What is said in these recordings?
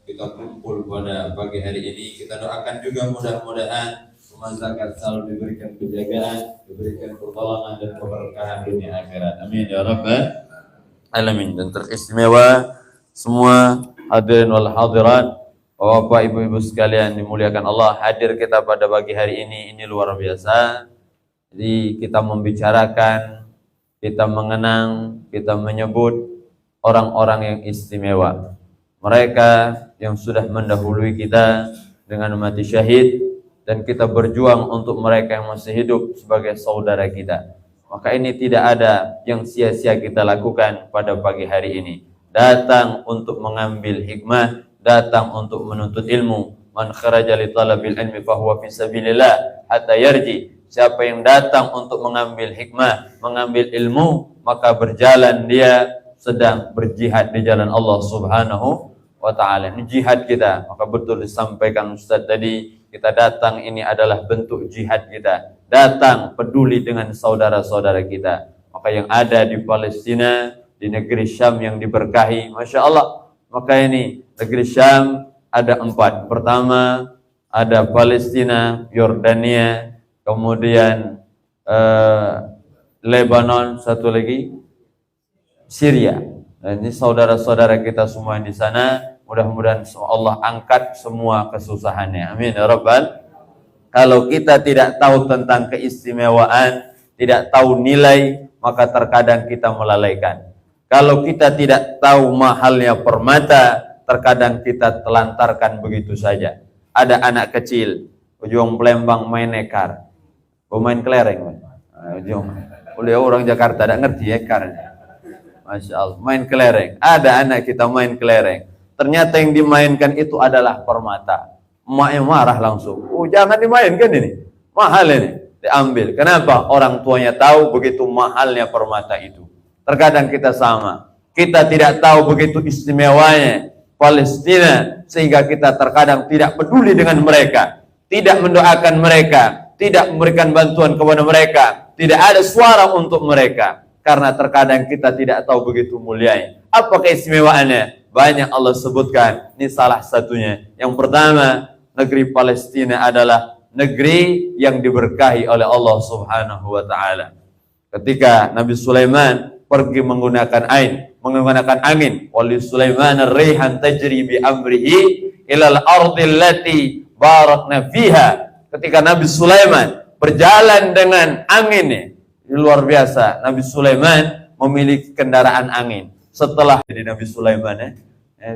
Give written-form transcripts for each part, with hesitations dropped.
kita kumpul pada pagi hari ini. Kita doakan juga mudah-mudahan zakat selalu diberikan penjagaan, diberikan pertolongan dan keberkahan dunia akhirat. Amin ya rabbal alamin. Dan teristimewa semua hadirin wal hadirat, Bapak Ibu-ibu sekalian dimuliakan Allah, hadir kita pada pagi hari ini luar biasa. Jadi kita membicarakan, kita mengenang, kita menyebut orang-orang yang istimewa. Mereka yang sudah mendahului kita dengan mati syahid, dan kita berjuang untuk mereka yang masih hidup sebagai saudara kita. Maka ini tidak ada yang sia-sia kita lakukan pada pagi hari ini. Datang untuk mengambil hikmah, datang untuk menuntut ilmu. Man kharaja li talabil ilmi fahuwa fi sabilillah hatta yarji. Siapa yang datang untuk mengambil hikmah, mengambil ilmu, maka berjalan dia sedang berjihad di jalan Allah Subhanahu wa ta'ala. Ini jihad kita. Maka betul disampaikan Ustaz tadi, kita datang ini adalah bentuk jihad kita. Datang peduli dengan saudara-saudara kita. Maka yang ada di Palestina, di negeri Syam yang diberkahi, Masya Allah. Maka ini negeri Syam ada 4. Pertama ada Palestina, Yordania, kemudian Lebanon, satu lagi Syria. Dan ini saudara-saudara kita semua yang di sana, mudah-mudahan Allah angkat semua kesusahannya. Amin ya rabbal. Kalau kita tidak tahu tentang keistimewaan, tidak tahu nilai, maka terkadang kita melalaikan. Kalau kita tidak tahu mahalnya permata, terkadang kita telantarkan begitu saja. Ada anak kecil, ujung Palembang main ekar, main kelereng. Oleh orang Jakarta tidak ngerti ekar. Masya Allah, main kelereng. Ada anak kita main kelereng. Ternyata yang dimainkan itu adalah permata. Emaknya marah langsung. Oh, jangan dimainkan ini. Mahal ini. Diambil. Kenapa? Orang tuanya tahu begitu mahalnya permata itu. Terkadang kita sama. Kita tidak tahu begitu istimewanya Palestina, sehingga kita terkadang tidak peduli dengan mereka, tidak mendoakan mereka, tidak memberikan bantuan kepada mereka, tidak ada suara untuk mereka, karena terkadang kita tidak tahu begitu mulianya. Apa keistimewaannya? Banyak Allah sebutkan. Ini salah satunya. Yang pertama, negeri Palestina adalah negeri yang diberkahi oleh Allah Subhanahu wa ta'ala. Ketika Nabi Sulaiman pergi menggunakan angin, wali Sulaiman ar-rihan tajri bi amrihi ilal ardil lati barakna fiha. Ketika Nabi Sulaiman berjalan dengan anginnya, luar biasa. Nabi Sulaiman memiliki kendaraan angin. Setelah jadi Nabi Sulaiman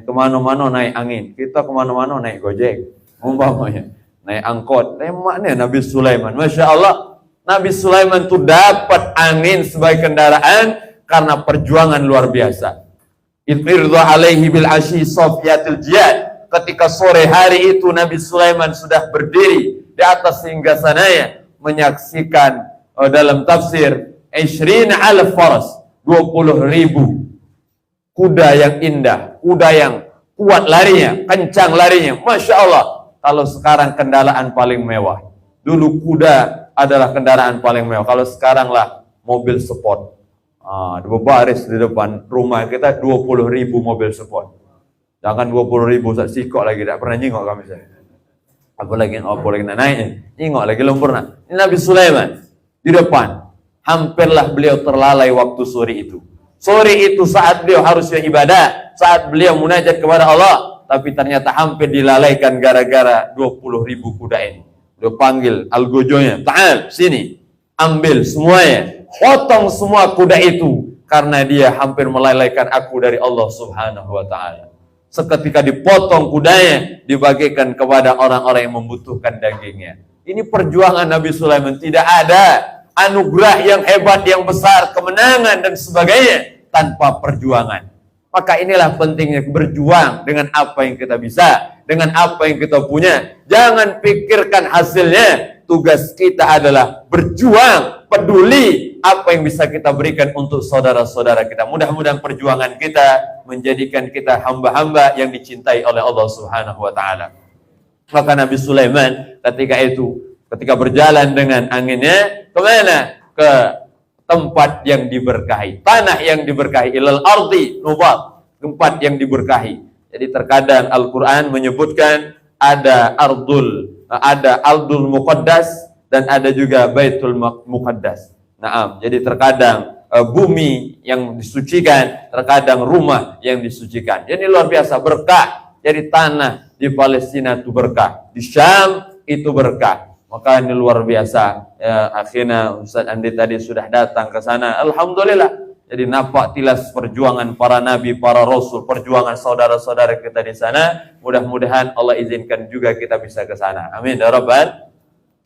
kemana-mana naik angin, kita kemana-mana naik gojek, umpamanya naik angkot. Maknya Nabi Sulaiman, Masya Allah, Nabi Sulaiman itu dapat angin sebagai kendaraan karena perjuangan luar biasa. Irdha alaihi bil ashi sofyatil jihad. Ketika sore hari itu Nabi Sulaiman sudah berdiri di atas singgasananya menyaksikan dalam tafsir 20,000 faras, 20,000 kuda yang indah, kuda yang kuat larinya, kencang larinya. Masya Allah. Kalau sekarang kendaraan paling mewah. Dulu kuda adalah kendaraan paling mewah. Kalau sekarang lah mobil sport. Berbaris di depan rumah kita 20,000 mobil sport. Jangan 20,000 sak sikok lagi, tidak pernah nyingok kami saya. Apalagi nak naik, nyingok lagi belum pernah. Ini Nabi Sulaiman di depan. Hampirlah beliau terlalai waktu sore itu. Sore itu saat beliau harusnya ibadah, saat beliau munajat kepada Allah, tapi ternyata hampir dilalaikan gara-gara 20,000 kuda ini. Beliau panggil algojonya, ta'al, sini, ambil semuanya, potong semua kuda itu, karena dia hampir melalaikan aku dari Allah Subhanahu wa ta'ala. Seketika dipotong kudanya, dibagikan kepada orang-orang yang membutuhkan dagingnya. Ini perjuangan Nabi Sulaiman. Tidak ada anugerah yang hebat, yang besar, kemenangan dan sebagainya tanpa perjuangan. Maka inilah pentingnya berjuang dengan apa yang kita bisa, dengan apa yang kita punya. Jangan pikirkan hasilnya. Tugas kita adalah berjuang, peduli apa yang bisa kita berikan untuk saudara-saudara kita. Mudah-mudahan perjuangan kita menjadikan kita hamba-hamba yang dicintai oleh Allah Subhanahu wa ta'ala. Maka Nabi Sulaiman ketika berjalan dengan anginnya, kemana? Ke tempat yang diberkahi, tanah yang diberkahi, ilal ardi nubat, tempat yang diberkahi. Jadi terkadang Al-Quran menyebutkan ada Ardul Muqaddas dan ada juga Baitul Muqaddas. Naam, jadi terkadang bumi yang disucikan, terkadang rumah yang disucikan. Jadi luar biasa berkah. Jadi tanah di Palestina itu berkah, di Syam itu berkah. Maka ini luar biasa. Ya, akhirnya Ustaz Andi tadi sudah datang ke sana. Alhamdulillah. Jadi nampak tilas perjuangan para nabi, para rasul, perjuangan saudara-saudara kita di sana. Mudah-mudahan Allah izinkan juga kita bisa ke sana. Amin ya rabbal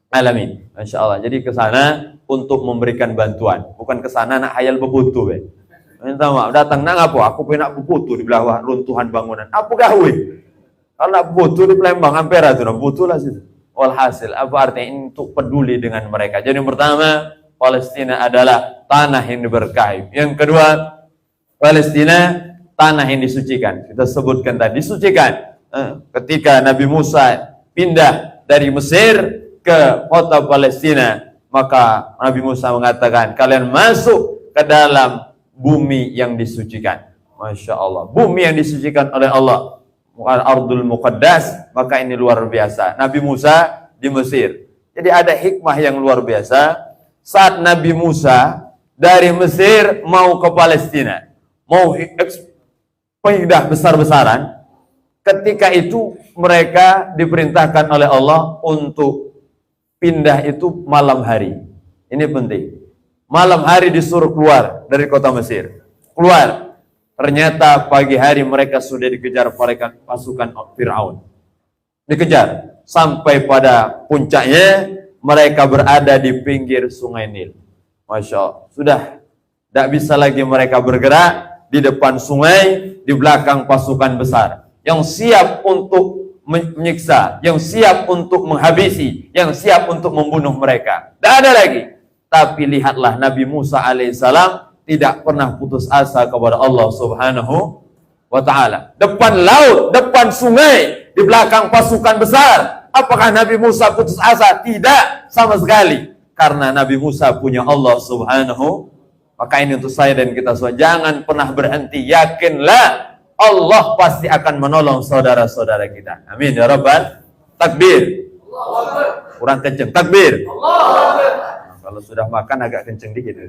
alamin. Masya Allah. Jadi ke sana untuk memberikan bantuan, bukan ke sana nak hayal bebutu. Minta maaf, datang nak apa? Aku pengen nak bebutu di bawah runtuhan bangunan. Apa gawe? Kalau nak bebutu di Palembang, Ampera itu, bebutu lah situ. Walhasil, apa artinya untuk peduli dengan mereka? Jadi yang pertama, Palestina adalah tanah yang diberkahi. Yang kedua, Palestina tanah yang disucikan. Kita sebutkan tadi, disucikan. Ketika Nabi Musa pindah dari Mesir ke kota Palestina, maka Nabi Musa mengatakan, kalian masuk ke dalam bumi yang disucikan. Masya Allah. Bumi yang disucikan oleh Allah. Ardul Muqaddas. Maka ini luar biasa. Nabi Musa di Mesir. Jadi ada hikmah yang luar biasa. Saat Nabi Musa dari Mesir mau ke Palestina, mau pindah besar-besaran, ketika itu mereka diperintahkan oleh Allah untuk pindah itu malam hari. Ini penting. Malam hari disuruh keluar dari kota Mesir. Keluar. Ternyata pagi hari mereka sudah dikejar pasukan Fir'aun. Dikejar. Sampai pada puncaknya mereka berada di pinggir sungai Nil. Masya Allah. Sudah tidak bisa lagi mereka bergerak di depan sungai, di belakang pasukan besar. Yang siap untuk menyiksa, yang siap untuk menghabisi, yang siap untuk membunuh mereka. Tidak ada lagi. Tapi lihatlah Nabi Musa alaihissalam tidak pernah putus asa kepada Allah subhanahu wa ta'ala. Depan laut, depan sungai, di belakang pasukan besar. Apakah Nabi Musa putus asa? Tidak sama sekali. Karena Nabi Musa punya Allah subhanahu. Maka ini untuk saya dan kita semua. Jangan pernah berhenti. Yakinlah Allah pasti akan menolong saudara-saudara kita. Amin ya rabbal. Takbir. Kurang kenceng. Takbir. Kalau sudah makan agak kenceng dikit.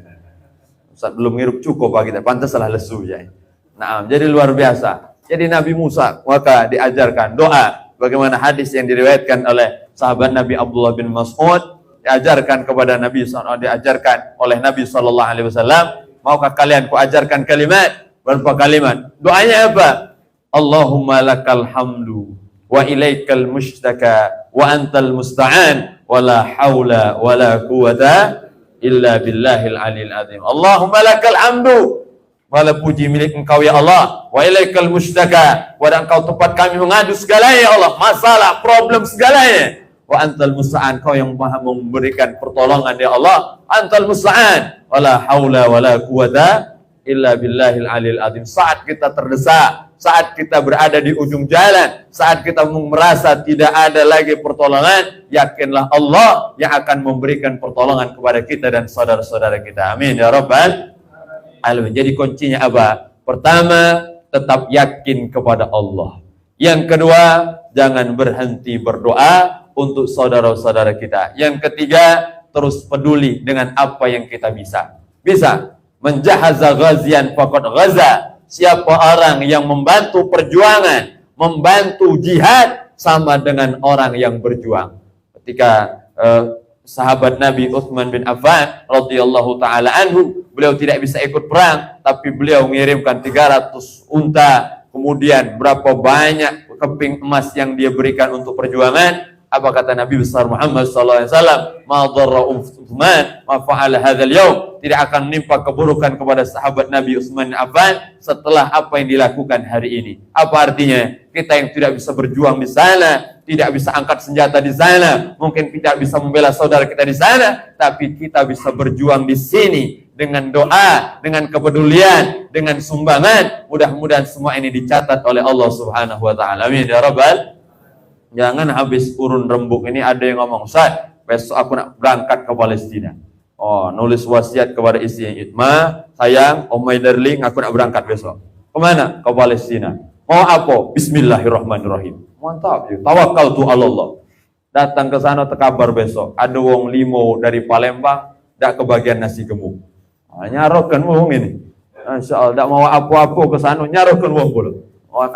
Ustaz belum ngirup cukup Pak kita. Pantaslah lesu ya. Nah, jadi luar biasa. Jadi Nabi Musa maka diajarkan doa. Bagaimana hadis yang diriwayatkan oleh sahabat Nabi Abdullah bin Mas'ud, diajarkan kepada Nabi SAW, diajarkan oleh Nabi SAW. Maukah kalian ku ajarkan kalimat? Berapa kalimat? Doanya apa? Allahumma lakal hamdu wa ilaikal mushtaka wa antal musta'an wa la hawla wa la quwata illa billahil alil azim. Allahumma lakal hamdu, wala puji milik engkau ya Allah, wa ilaikal mushtaka, pada engkau tempat kami mengadu segalanya ya Allah, masalah, problem segalanya. Wa antal musta'an, kau yang maha memberikan pertolongan ya Allah. Antal musta'an, wala haula wala quwata illa billahil alil azim. Saat kita terdesak, saat kita berada di ujung jalan, saat kita merasa tidak ada lagi pertolongan, yakinlah Allah yang akan memberikan pertolongan kepada kita dan saudara-saudara kita. Amin ya rabbal alamin. Jadi kuncinya apa? Pertama, tetap yakin kepada Allah. Yang kedua, jangan berhenti berdoa untuk saudara-saudara kita. Yang ketiga, terus peduli dengan apa yang kita bisa. Bisa menjahaza ghazian faqad ghaza. Siapa orang yang membantu perjuangan, membantu jihad, sama dengan orang yang berjuang. Ketika sahabat Nabi Utsman bin Affan radhiyallahu taala anhu, beliau tidak bisa ikut perang, tapi beliau mengirimkan 300 unta, kemudian berapa banyak keping emas yang dia berikan untuk perjuangan. Apa kata Nabi besar Muhammad sallallahu alaihi wasallam? Ma dharra Utsman ma fa'ala hadzal yaum. Tidak akan menimpa keburukan kepada sahabat Nabi Utsman bin Affan setelah apa yang dilakukan hari ini. Apa artinya? Kita yang tidak bisa berjuang di sana, tidak bisa angkat senjata di sana, mungkin tidak bisa membela saudara kita di sana, tapi kita bisa berjuang di sini dengan doa, dengan kepedulian, dengan sumbangan. Mudah-mudahan semua ini dicatat oleh Allah Subhanahu wa taala. Amin ya rabbal. Jangan habis urun rembuk ini ada yang ngomong, "Ustaz, besok aku nak berangkat ke Palestina." Oh, nulis wasiat kepada istri Itma, sayang, oh my darling, aku nak berangkat besok. Kemana? Ke Palestina. Mau apa? Bismillahirrahmanirrahim. Mantap ya. Tawakkaltu 'ala Allah. Datang ke sana tekabar besok. Ada wong limo dari Palembang dak kebagian nasi gemuk. Nyarokan wong ini. Masya Allah, dak mau apa-apa ke sana nyarokan wong pula.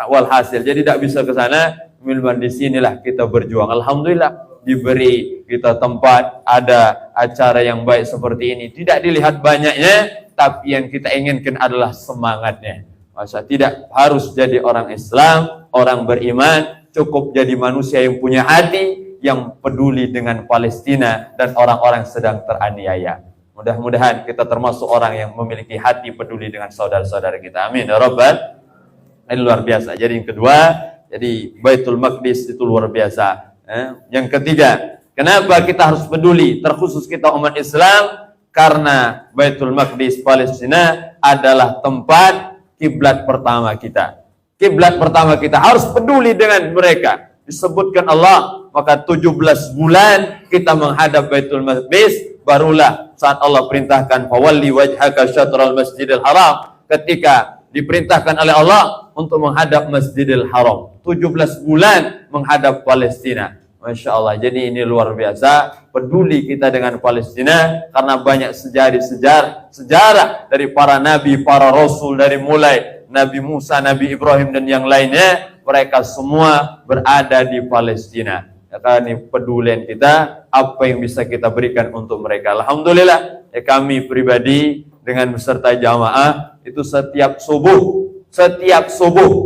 Walhasil, jadi dak bisa ke sana. Milman di sinilah kita berjuang. Alhamdulillah diberi kita tempat, ada acara yang baik seperti ini. Tidak dilihat banyaknya, tapi yang kita inginkan adalah semangatnya. Masa tidak harus jadi orang Islam, orang beriman, cukup jadi manusia yang punya hati, yang peduli dengan Palestina dan orang-orang sedang teraniaya. Mudah-mudahan kita termasuk orang yang memiliki hati peduli dengan saudara-saudara kita. Amin ya Rabbal. Ini luar biasa. Jadi yang kedua, jadi Baitul Maqdis itu luar biasa. Yang ketiga, kenapa kita harus peduli? Terkhusus kita umat Islam, karena Baitul Maqdis Palestina adalah tempat kiblat pertama kita. Kiblat pertama kita, harus peduli dengan mereka. Disebutkan Allah, maka 17 bulan kita menghadap Baitul Maqdis, barulah saat Allah perintahkan fawalli wajhaka syatral Masjidil Haram, ketika diperintahkan oleh Allah untuk menghadap Masjidil Haram. 17 bulan menghadap Palestina. Masya Allah, jadi ini luar biasa peduli kita dengan Palestina, karena banyak sejarah dari para nabi, para rasul, dari mulai Nabi Musa, Nabi Ibrahim dan yang lainnya, mereka semua berada di Palestina. Karena ini pedulian kita, apa yang bisa kita berikan untuk mereka. Alhamdulillah, kami pribadi dengan beserta jamaah itu setiap subuh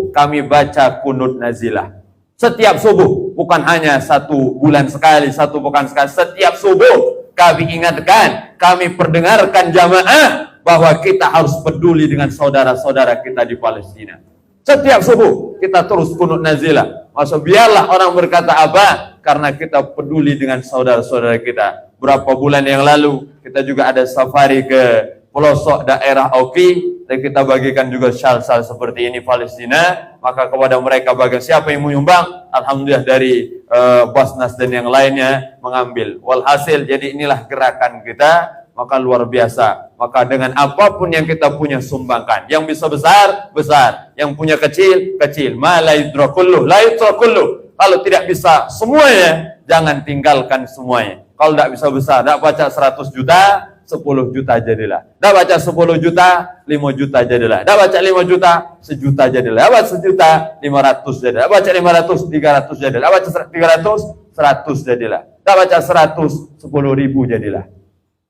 kami baca kunut nazilah. Setiap subuh, bukan hanya 1 bulan sekali, 1 pekan sekali. Setiap subuh kami ingatkan, kami perdengarkan jamaah bahwa kita harus peduli dengan saudara-saudara kita di Palestina. Setiap subuh kita terus kunut nazilah. Maksud biarlah orang berkata apa, karena kita peduli dengan saudara-saudara kita. Berapa bulan yang lalu kita juga ada safari ke pelosok daerah Oki, dan kita bagikan juga syal-syal seperti ini Palestina. Maka kepada mereka bagian siapa yang menyumbang, alhamdulillah dari Basnas dan yang lainnya mengambil. Walhasil, jadi inilah gerakan kita, maka luar biasa. Maka dengan apapun yang kita punya sumbangkan. Yang bisa besar, besar. Yang punya kecil, kecil. Ma la yudrakulluh, la yudrakulluh. Kalau tidak bisa semuanya, jangan tinggalkan semuanya. Kalau tidak bisa besar, tidak baca 100 juta, 10 juta jadilah. Tidak baca 10 juta, 5 juta jadilah. Tidak baca 5 juta, 1 juta jadilah. Tidak baca 1 juta, 500 jadilah. Tidak baca 500, 300 jadilah. Tidak baca 300, 100 jadilah. Tidak baca 100, 10.000 jadilah.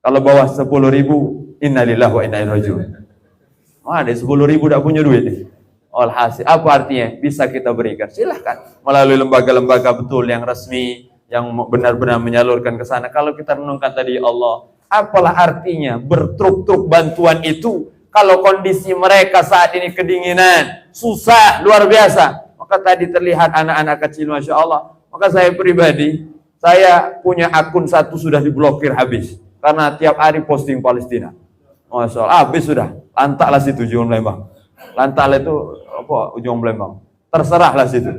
Kalau bawah 10.000, innalillahi wa inna ilaihi raji'un. Ada 10.000 tidak punya duit nih. Alhasil, apa artinya? Bisa kita berikan. Silahkan melalui lembaga-lembaga betul yang resmi, yang benar-benar menyalurkan ke sana. Kalau kita renungkan tadi Allah, apalah artinya bertruk-truk bantuan itu kalau kondisi mereka saat ini kedinginan, susah, luar biasa. Maka tadi terlihat anak-anak kecil, Masya Allah. Maka saya pribadi, saya punya akun 1 sudah diblokir habis. Karena tiap hari posting Palestina. Masya Allah, habis sudah. Lantaklah situ ujung Lembang. Lantaklah itu apa ujung Lembang. Terserahlah situ.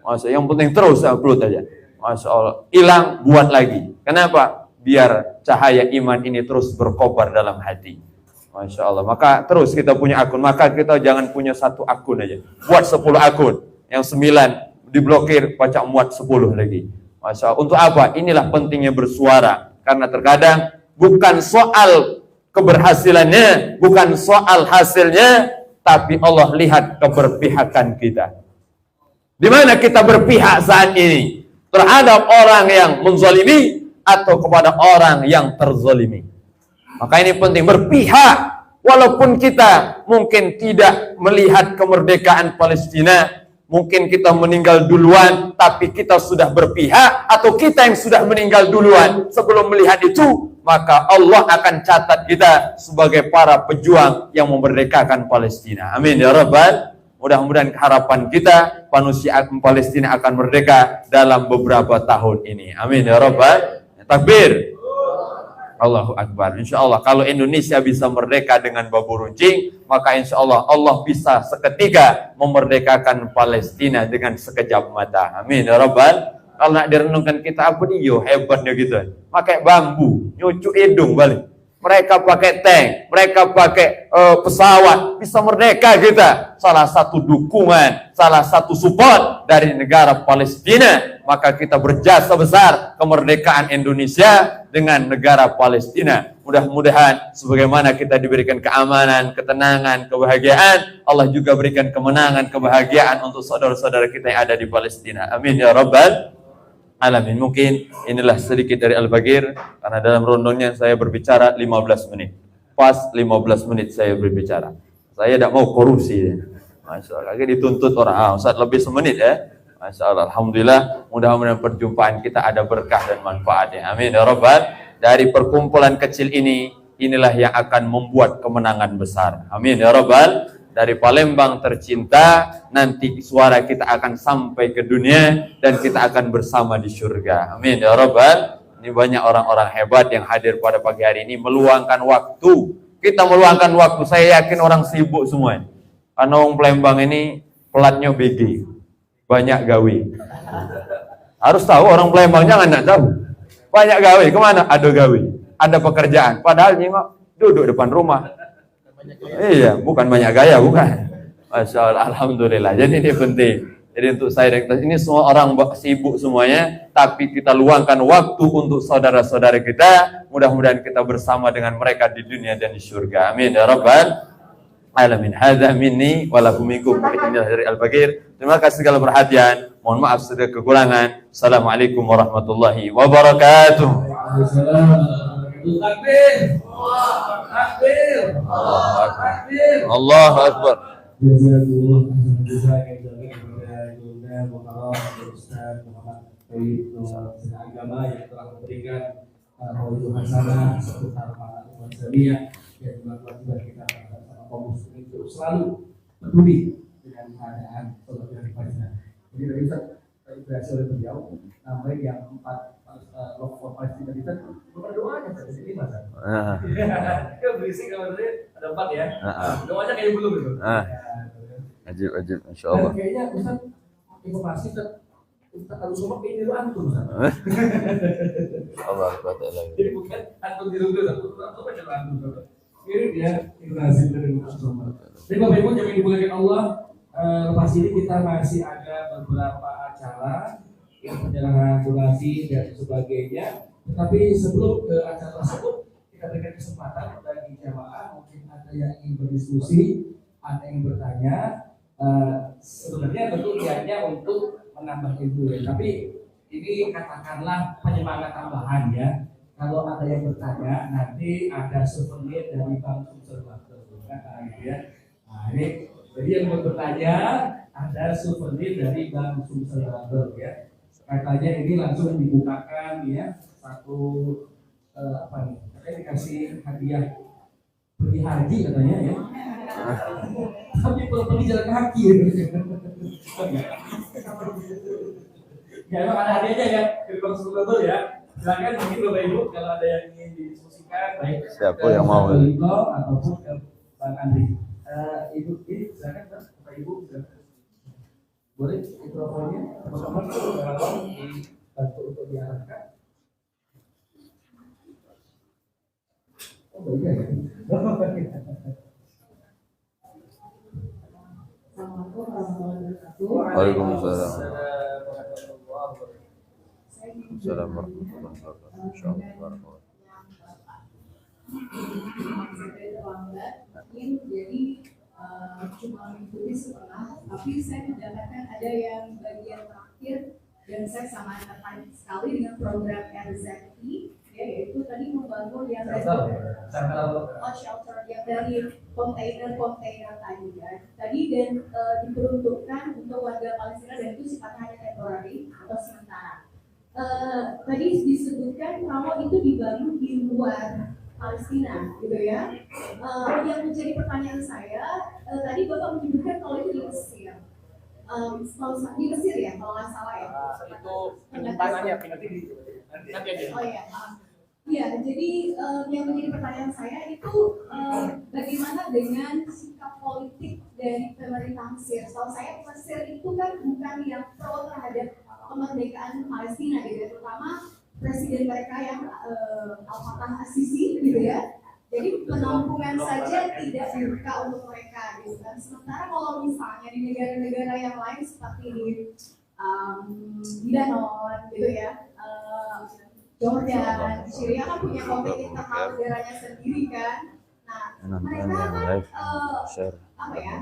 Masya Allah, yang penting terus upload aja. Masya Allah, hilang buat lagi. Kenapa? Biar cahaya iman ini terus berkobar dalam hati. Masya Allah. Maka terus kita punya akun. Maka kita jangan punya 1 akun aja. Buat 10 akun. Yang 9 diblokir, baca muat 10 lagi. Masya Allah. Untuk apa? Inilah pentingnya bersuara. Karena terkadang bukan soal keberhasilannya, bukan soal hasilnya, tapi Allah lihat keberpihakan kita. Di mana kita berpihak saat ini? Terhadap orang yang menzalimi atau kepada orang yang terzalimi. Maka ini penting berpihak, walaupun kita mungkin tidak melihat kemerdekaan Palestina, mungkin kita meninggal duluan, tapi kita sudah berpihak, atau kita yang sudah meninggal duluan sebelum melihat itu, maka Allah akan catat kita sebagai para pejuang yang memerdekakan Palestina. Amin ya Rabbal. Mudah-mudahan harapan kita manusia Palestina akan merdeka dalam beberapa tahun ini. Amin ya Rabbal. Takbir. Allahu Akbar. Insya Allah kalau Indonesia bisa merdeka dengan bambu runcing, maka insya Allah Allah bisa seketika memerdekakan Palestina dengan sekejap mata. Amin ya Rabbal. Kalau nak direnungkan kita apa dia hebatnya gitu. Pakai bambu, nyucuk hidung balik. Mereka pakai tank, mereka pakai pesawat, bisa merdeka kita. Salah satu dukungan, salah satu support dari negara Palestina. Maka kita berjasa besar kemerdekaan Indonesia dengan negara Palestina. Mudah-mudahan sebagaimana kita diberikan keamanan, ketenangan, kebahagiaan, Allah juga berikan kemenangan, kebahagiaan untuk saudara-saudara kita yang ada di Palestina. Amin ya Rabbal Alamin. Mungkin inilah sedikit dari Al-Bagir, karena dalam rondonya saya berbicara 15 menit. Pas 15 menit saya berbicara. Saya tidak mau korupsi. Masya Allah, lagi dituntut orang. Ustaz lebih semenit ya. Masya Allah, Alhamdulillah. Mudah-mudahan perjumpaan kita ada berkah dan manfaatnya. Amin ya Rabbal. Dari perkumpulan kecil ini, inilah yang akan membuat kemenangan besar. Amin ya Rabbal. Dari Palembang tercinta, nanti suara kita akan sampai ke dunia dan kita akan bersama di surga. Amin ya Rabbal. Ini banyak orang-orang hebat yang hadir pada pagi hari ini meluangkan waktu. Kita meluangkan waktu. Saya yakin orang sibuk semua. Karena orang Palembang ini pelatnya BG, banyak gawe. Harus tahu orang Palembang, jangan tidak tahu. Banyak gawe, kemana? Ada gawe, ada pekerjaan. Padahal nyengok duduk depan rumah. Iya, bukan banyak gaya, bukan. Masya Allah, Alhamdulillah. Jadi ini penting. Jadi untuk saya dan kita, ini semua orang sibuk semuanya, tapi kita luangkan waktu untuk saudara-saudara kita. Mudah-mudahan kita bersama dengan mereka di dunia dan di surga. Amin ya Rabbal Alamin. Hadza minni wa lakum minkum. Inilah dari Al-Bagir. Terima kasih segala perhatian. Mohon maaf segala kekurangan. Assalamualaikum warahmatullahi wabarakatuh. Takbir. Takbir. Allahu Akbar. Jazakumullah khairan kepada Bapak Ustaz Muhammad Tayyib agama yang telah memberikan maulid hasanah seputar para umat Islamiyah dan kewajiban kita bersama kaum muslimin untuk selalu peduli dengan keadaan saudara kita. Jadi dari Ustaz berhasil oleh beliau namanya yang 4 Loko Palestina kita berdoanya dari sini Mas. Kan berisik kalau ada 4 ya. Doanya kayak belum itu. Ajib, insyaallah. Kayaknya Ustaz informasi Ustaz harus ngomong kayak itu antum Ustaz. Allah Taala. Jadi bukan antum di rumah Ustaz, antum aja antum. Ini dia informasi dari Ustaz. Jadi Bapak Ibu jangan dimuliakan Allah. Lepas ini kita masih ada beberapa acara yang penyelenggaraan donasi dan sebagainya. Tetapi sebelum ke acara tersebut, kita berikan kesempatan bagi jamaah, mungkin ada yang ingin berdiskusi, ada yang bertanya. Sebenarnya tentu niatnya untuk menambah ilmu ya. Tapi ini katakanlah penyemangat tambahan ya. Kalau ada yang bertanya, nanti ada souvenir dari Bank Konservator. Ya. Nah, ini jadi yang mau bertanya ada souvenir dari Bank Konservator ya. Katanya ini langsung dibukakan ya satu apa nih? Katanya dikasih hadiah pergi haji katanya ya. Tapi pergi jalan kaki. Ya emang ada hadiahnya ya dari Bank Konservator ya. Silakan mungkin Bapak Ibu kalau ada yang ingin didiskusikan baik siapa yang mau ataupun ke Bang Andri. Ibu ini silakan Bapak Ibu boleh mikrofonnya teman-teman tolong dibantu untuk diarahkan. Oh iya ya. Assalamualaikum warahmatullahi wabarakatuh. Waalaikumsalam. Assalamualaikum warahmatullahi wabarakatuh. Jadi cuma mengikuti setengah, tapi saya mendapatkan ada yang bagian terakhir dan saya sangat tertarik sekali dengan program RZI, yaitu tadi membangun yang shelter yang dari kontainer tadi ya. Tadi dan diperuntukkan untuk warga Palestina dan itu sifatnya hanya temporary atau sementara. Tadi disebutkan kalau itu dibangun di luar Palestina, gitu ya. Yang menjadi pertanyaan saya, tadi Bapak menyebutkan kalau itu di Mesir. Di Mesir ya, kalau nggak salah ya. Itu penyimpanannya nanti aja. Oh iya. Iya, jadi yang menjadi pertanyaan saya itu bagaimana dengan sikap politik dari pemerintah Mesir? Kalau saya Mesir itu kan bukan yang pro terhadap kemerdekaan Palestina, gitu ya, terutama presiden mereka yang Al-Fatah As-Sisi gitu ya, Jadi penampungan saja tidak dibuka untuk mereka gitu kan. Sementara kalau misalnya di negara-negara yang lain seperti di Lebanon gitu ya, Jordan, Syria kan punya konflik internal negaranya sendiri kan. Nah, mereka kan apa ya?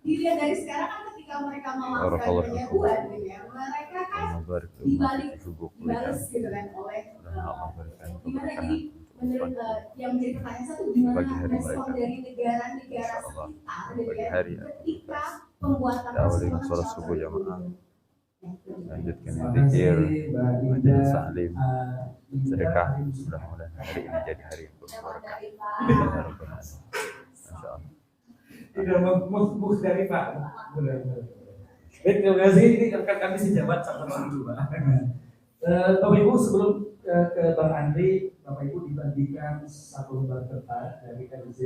Dilihat dari sekarang kan ketika mereka melakukan penyebuan gitu ya, mereka kan dibalas gitu kan oleh gimana. Jadi menurut yang menjadi pertanyaan satu, gimana respon dari negara-negara sekitar gitu ya ketika pembuatan sholat subuh jamaah, lanjutkan zikir, majelis taklim, sedekah. Mudah-mudahan hari ini jadi hari yang berberkah. Masya Allah. Tidak mau dari Pak. Baik, terima kasih. Ini rekan kami sejabat sama dulu Pak. Bapak Ibu, sebelum ke Bang Andri, Bapak Ibu dibagikan satu lembar kertas dari KNZ.